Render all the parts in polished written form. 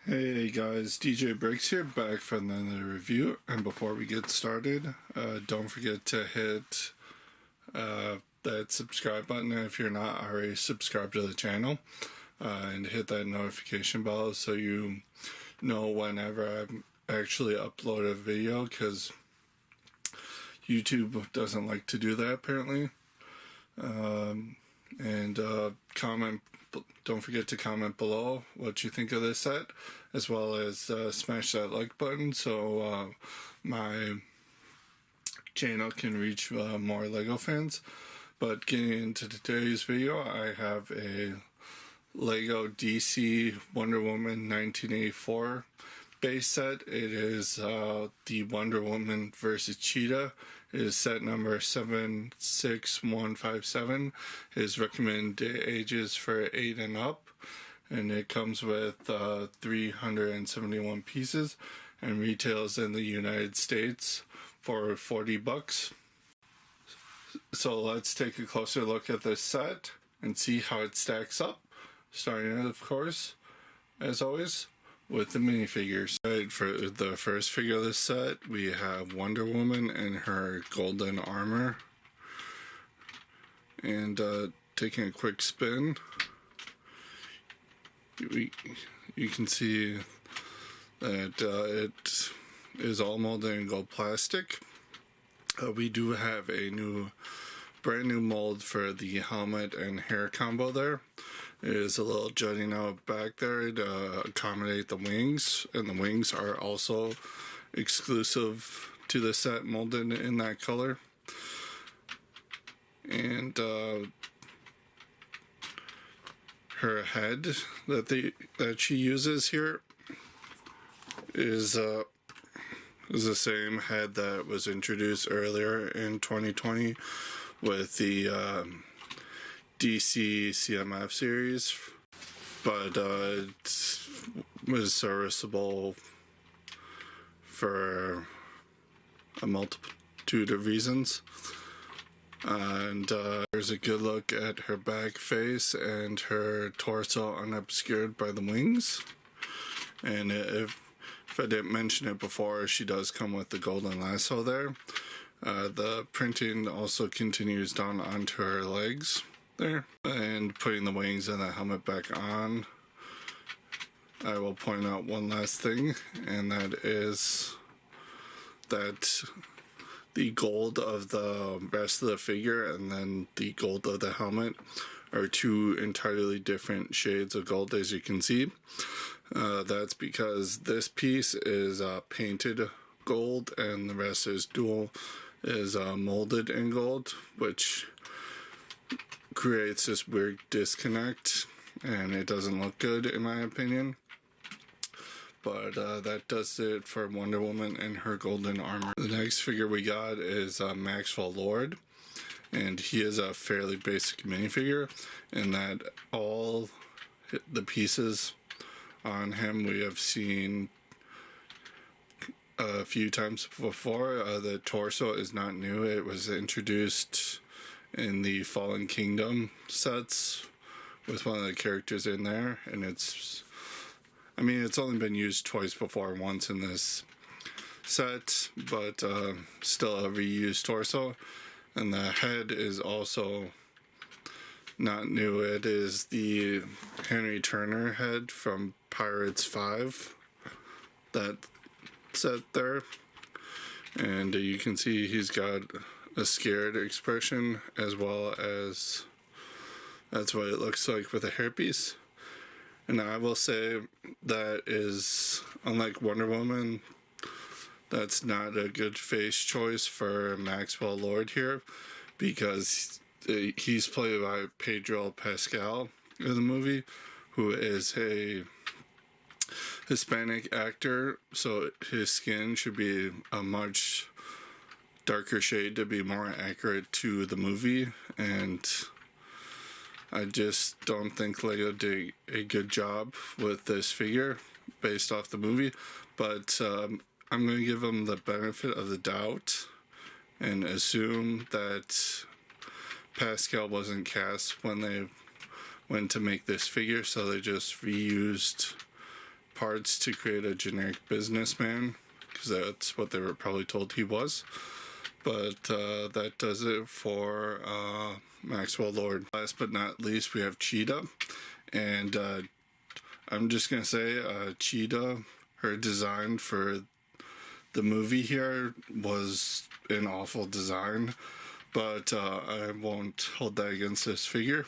Hey guys, DJ Briggs here, back for another review. And before we get started, don't forget to hit that subscribe button if you're not already subscribed to the channel, and hit that notification bell so you know whenever I actually upload a video, because YouTube doesn't like to do that apparently. And comment. Don't forget to comment below what you think of this set, as well as smash that like button so my channel can reach more LEGO fans. But getting into today's video, I have a LEGO DC Wonder Woman 1984 base set. It is the Wonder Woman vs. Cheetah. It is set number 76157. His recommended ages for 8 and up, and it comes with 371 pieces and retails in the United States for $40. So let's take a closer look at this set and see how it stacks up, starting of course, as always, with the minifigures. Right, for the first figure of this set, we have Wonder Woman in her golden armor. And taking a quick spin, you can see that it is all molded in gold plastic. We do have a brand new mold for the helmet and hair combo there. It is a little jutting out back there to accommodate the wings, and the wings are also exclusive to the set, molded in that color. And her head that she uses here is the same head that was introduced earlier in 2020 with the DC CMF series, but it was serviceable for a multitude of reasons. And there's a good look at her back face and her torso unobscured by the wings. And if I didn't mention it before, she does come with the golden lasso there. The printing also continues down onto her legs there, and putting the wings and the helmet back on. I will point out one last thing, and that is that the gold of the rest of the figure and then the gold of the helmet are two entirely different shades of gold, as you can see. That's because this piece is painted gold and the rest is molded in gold, which creates this weird disconnect, and it doesn't look good in my opinion. But that does it for Wonder Woman and her golden armor. The next figure we got is Maxwell Lord, and he is a fairly basic minifigure in that all the pieces on him we have seen a few times before. The torso is not new. It was introduced in the Fallen Kingdom sets with one of the characters in there, and it's only been used twice before, once in this set, but still a reused torso. And the head is also not new. It is the Henry Turner head from Pirates 5, that set there, and you can see he's got a scared expression, as well as that's what it looks like with a hairpiece. And I will say that is, unlike Wonder Woman, that's not a good face choice for Maxwell Lord here, because he's played by Pedro Pascal in the movie, who is a Hispanic actor, so his skin should be a much darker shade to be more accurate to the movie, and I just don't think LEGO did a good job with this figure based off the movie. But I'm going to give them the benefit of the doubt and assume that Pascal wasn't cast when they went to make this figure, so they just reused parts to create a generic businessman, because that's what they were probably told he was. But that does it for Maxwell Lord. Last but not least, we have Cheetah. And I'm just going to say, Cheetah, her design for the movie here was an awful design. But I won't hold that against this figure,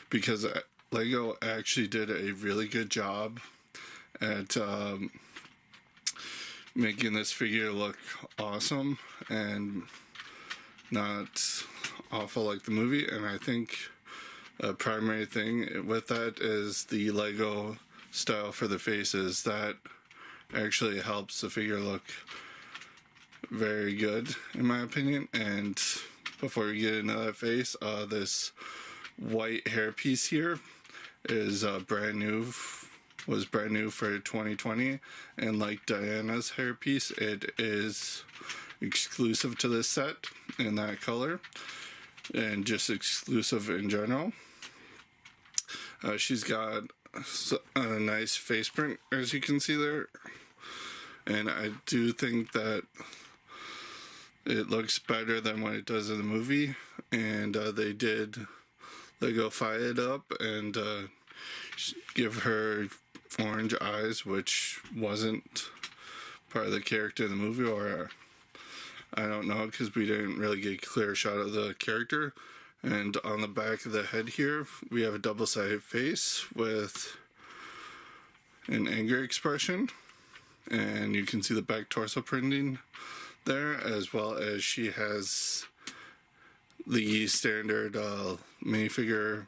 because Lego actually did a really good job at making this figure look awesome and not awful like the movie. And I think a primary thing with that is the Lego style for the faces. That actually helps the figure look very good, in my opinion. And before we get into that face, this white hairpiece here is brand new. Was brand new for 2020, and like Diana's hairpiece, it is exclusive to this set in that color, and just exclusive in general. She's got a nice face print, as you can see there, and I do think that it looks better than what it does in the movie. And they did Lego-fy it up and give her orange eyes, which wasn't part of the character in the movie, or I don't know, because we didn't really get a clear shot of the character. And on the back of the head here, we have a double-sided face with an anger expression, and you can see the back torso printing there, as well as she has the standard minifigure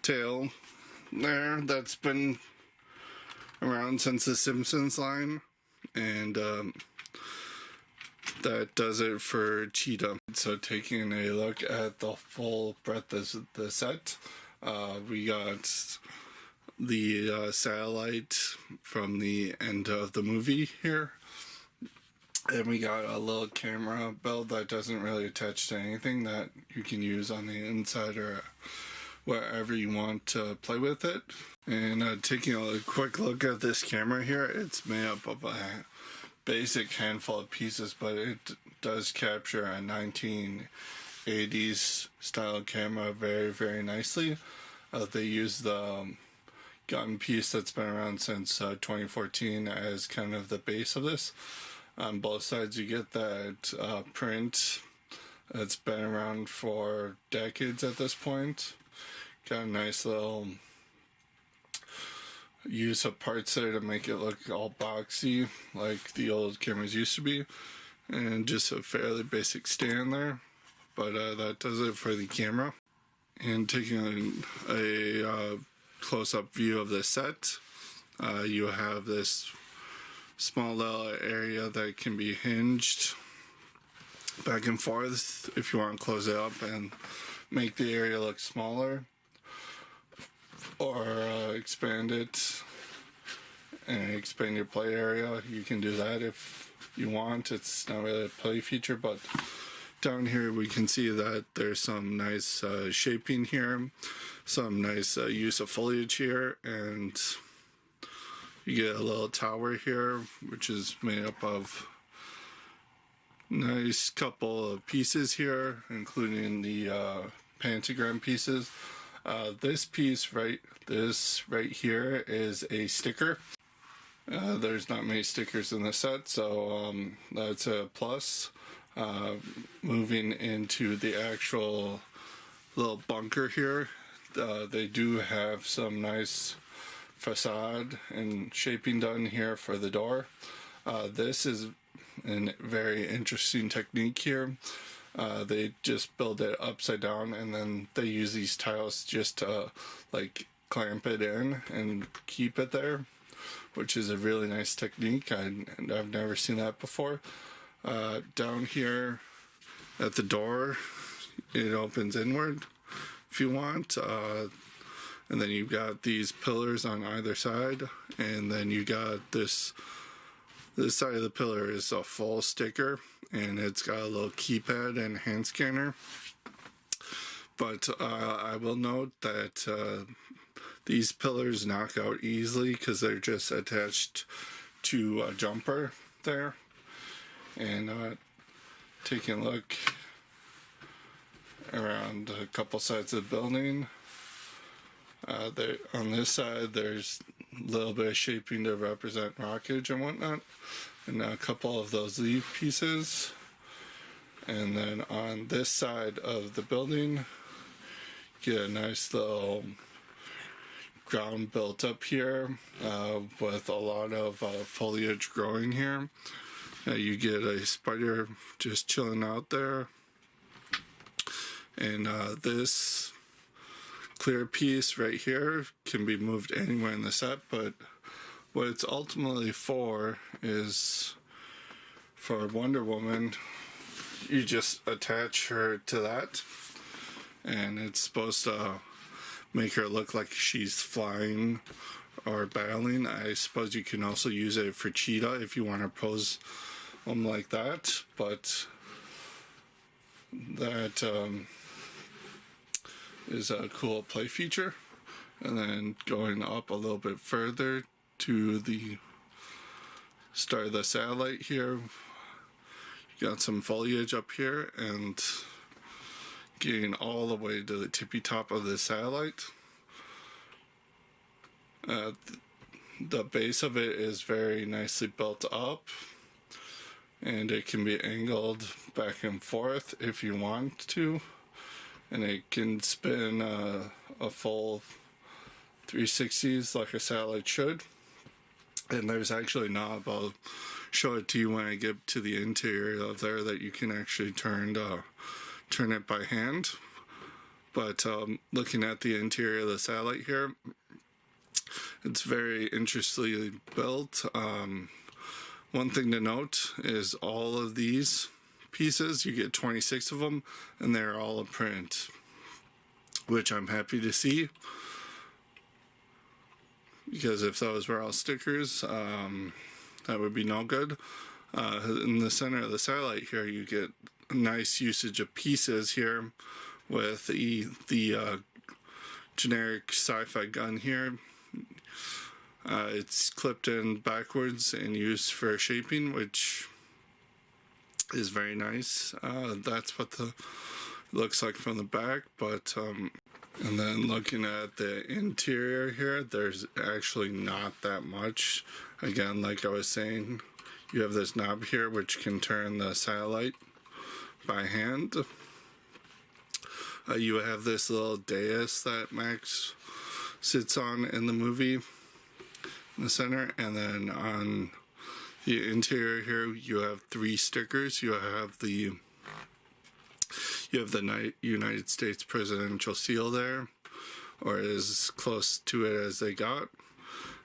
tail there that's been around since the Simpsons line. And that does it for Cheetah. So taking a look at the full breadth of the set, we got the satellite from the end of the movie here, and we got a little camera belt that doesn't really attach to anything, that you can use on the inside or wherever you want to play with it. And taking a quick look at this camera here, it's made up of a basic handful of pieces, but it does capture a 1980s style camera very, very nicely. They use the gun piece that's been around since 2014 as kind of the base of this. On both sides you get that print that's been around for decades at this point. Got a nice little use of parts there to make it look all boxy like the old cameras used to be, and just a fairly basic stand there. But that does it for the camera. And taking a close-up view of the set, you have this small little area that can be hinged back and forth if you want to close it up and make the area look smaller, or expand it and expand your play area. You can do that if you want. It's not really a play feature, but down here we can see that there's some nice shaping here, some nice use of foliage here, and you get a little tower here, which is made up of nice couple of pieces here, including the pentagram pieces. This piece right here is a sticker. There's not many stickers in the set, so that's a plus. Moving into the actual little bunker here, they do have some nice facade and shaping done here for the door. This is a very interesting technique here. They just build it upside down, and then they use these tiles just to like clamp it in and keep it there, which is a really nice technique. I've never seen that before. Down here at the door, it opens inward if you want, and then you've got these pillars on either side, and then you got this side of the pillar is a full sticker, and it's got a little keypad and hand scanner. But I will note that These pillars knock out easily because they're just attached to a jumper there. And taking a look around a couple sides of the building. There, on this side, there's a little bit of shaping to represent rockage and whatnot, and a couple of those leaf pieces. And then on this side of the building, get a nice little ground built up here with a lot of foliage growing here. You get a spider just chilling out there. And this clear piece right here can be moved anywhere in the set, but what it's ultimately for is for Wonder Woman. You just attach her to that, and it's supposed to make her look like she's flying or battling. I suppose you can also use it for Cheetah if you want to pose them like that, but that is a cool play feature. And then going up a little bit further to the start of the satellite here, you got some foliage up here, and getting all the way to the tippy top of the satellite. The base of it is very nicely built up, and it can be angled back and forth if you want to, and it can spin a full 360s like a satellite should. And there's actually a knob, I'll show it to you when I get to the interior of there, that you can actually turn it by hand. But looking at the interior of the satellite here, it's very interestingly built. One thing to note is all of these pieces, you get 26 of them, and they're all a print, which I'm happy to see, because if those were all stickers, that would be no good. In the center of the satellite here, you get a nice usage of pieces here with the generic sci-fi gun here. It's clipped in backwards and used for shaping, which is very nice. That's what the looks like from the back. But and then looking at the interior here, there's actually not that much. Again, like I was saying, you have this knob here which can turn the satellite by hand. You have this little dais that Max sits on in the movie in the center, and then on the interior here you have 3 stickers. You have the United States presidential seal there, or as close to it as they got.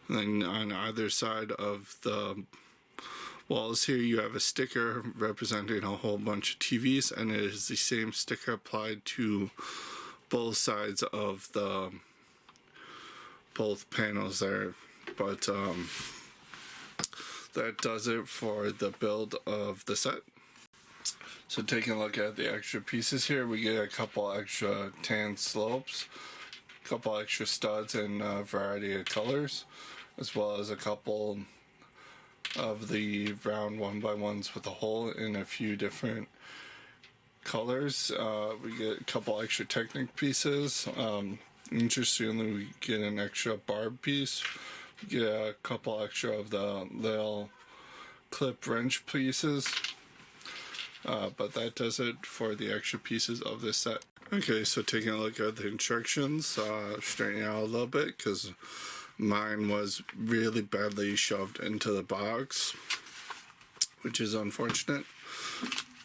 And then on either side of the walls here you have a sticker representing a whole bunch of TVs, and it is the same sticker applied to both sides of both panels there. But that does it for the build of the set. So taking a look at the extra pieces here, we get a couple extra tan slopes, a couple extra studs in a variety of colors, as well as a couple of the round 1x1s with a hole in a few different colors. We get a couple extra Technic pieces. Interestingly, we get an extra barb piece. We get a couple extra of the little clip wrench pieces. But that does it for the extra pieces of this set. Okay, so taking a look at the instructions, straightening out a little bit because mine was really badly shoved into the box, which is unfortunate.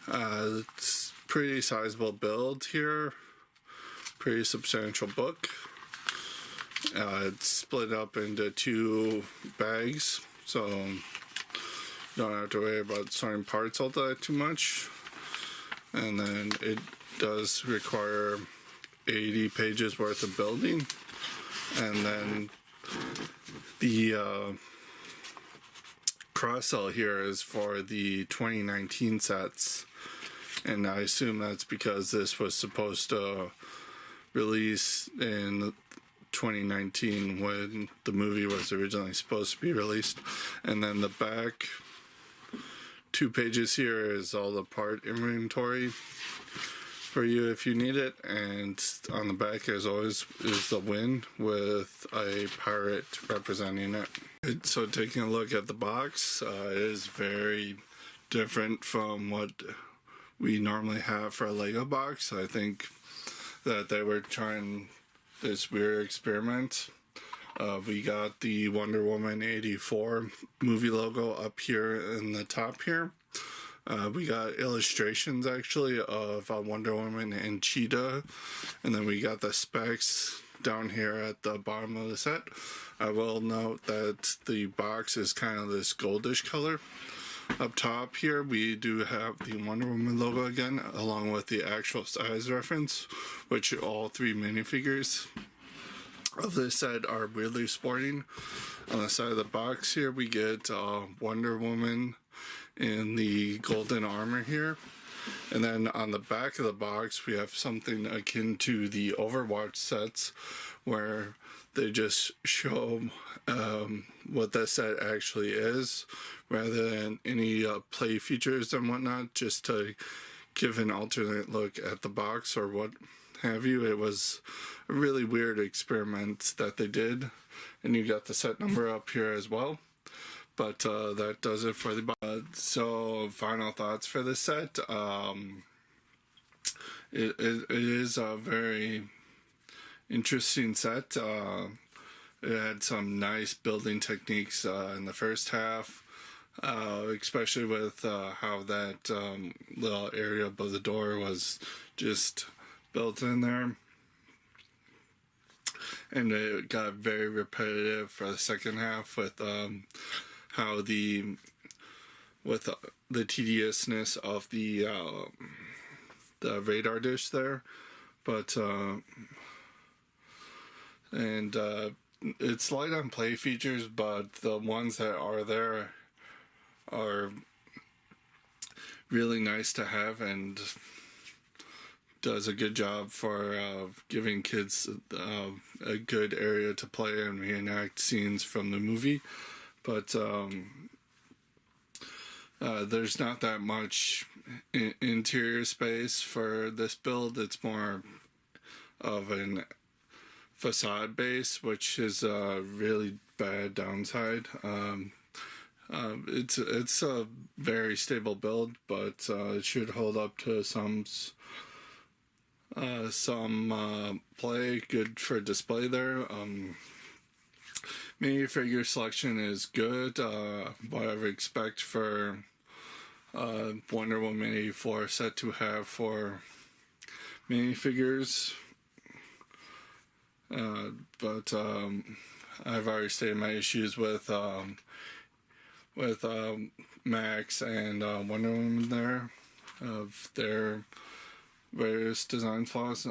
It's pretty sizable build here, pretty substantial book. It's split up into 2 bags, so you don't have to worry about sorting parts all that too much. And then it does require 80 pages worth of building. And then the cross-sell here is for the 2019 sets, and I assume that's because this was supposed to release in 2019 when the movie was originally supposed to be released. And then the back 2 pages here is all the part inventory for you if you need it, and on the back as always is the win with a pirate representing it. So taking a look at the box, it is very different from what we normally have for a Lego box. I think that they were trying this weird experiment. We got the Wonder Woman 84 movie logo up here in the top here. We got illustrations actually of Wonder Woman and Cheetah, and then we got the specs down here at the bottom of the set. I will note that the box is kind of this goldish color. Up top here we do have the Wonder Woman logo again, along with the actual size reference, which all 3 minifigures of this set are weirdly sporting. On the side of the box here we get Wonder Woman in the golden armor here, and then on the back of the box we have something akin to the Overwatch sets, where they just show what the set actually is rather than any play features and whatnot, just to give an alternate look at the box or what have you. It was a really weird experiment that they did, and you got the set number up here as well. But that does it for the box. So final thoughts for this set. It is a very interesting set. It had some nice building techniques in the first half, especially with how that little area above the door was just built in there. And it got very repetitive for the second half with how the tediousness of the radar dish there, but it's light on play features, but the ones that are there are really nice to have and does a good job for giving kids a good area to play and reenact scenes from the movie. But there's not that much interior space for this build. It's more of an facade base, which is a really bad downside. It's a very stable build, but it should hold up to some play, good for display there. Minifigure selection is good. What I would expect for Wonder Woman 84 set to have for minifigures. But I've already stated my issues with Max and Wonder Woman there, of their various design flaws.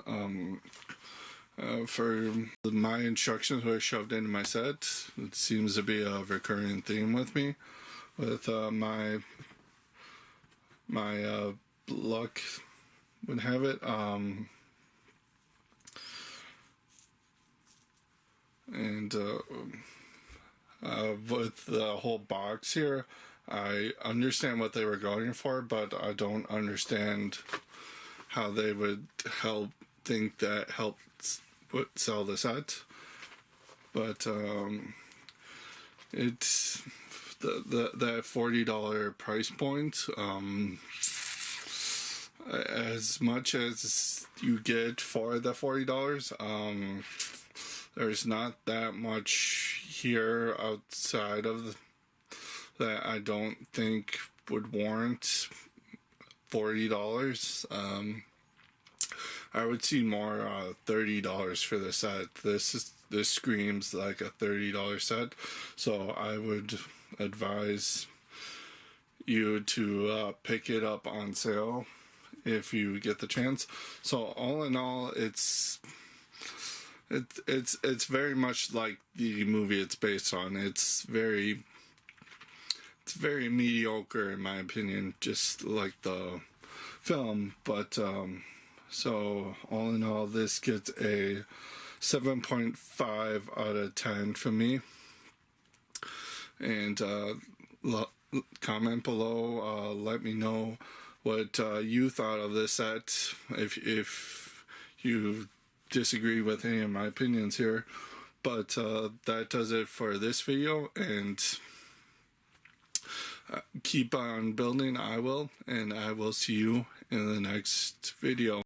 For my instructions were shoved into my set. It seems to be a recurring theme with me, with my luck would have it. With the whole box here, I understand what they were going for, but I don't understand how they would think that helped would sell the set. But it's that $40 price point, as much as you get for the $40, there's not that much here outside of that I don't think would warrant $40. I would see more $30 for the set. This screams like a $30 set, so I would advise you to pick it up on sale if you get the chance. So all in all, it's very much like the movie it's based on. It's very mediocre in my opinion, just like the film. But so all in all, this gets a 7.5 out of 10 for me. And comment below, let me know what you thought of this set, if you disagree with any of my opinions here. But that does it for this video, and keep on building. I will, and I will see you in the next video.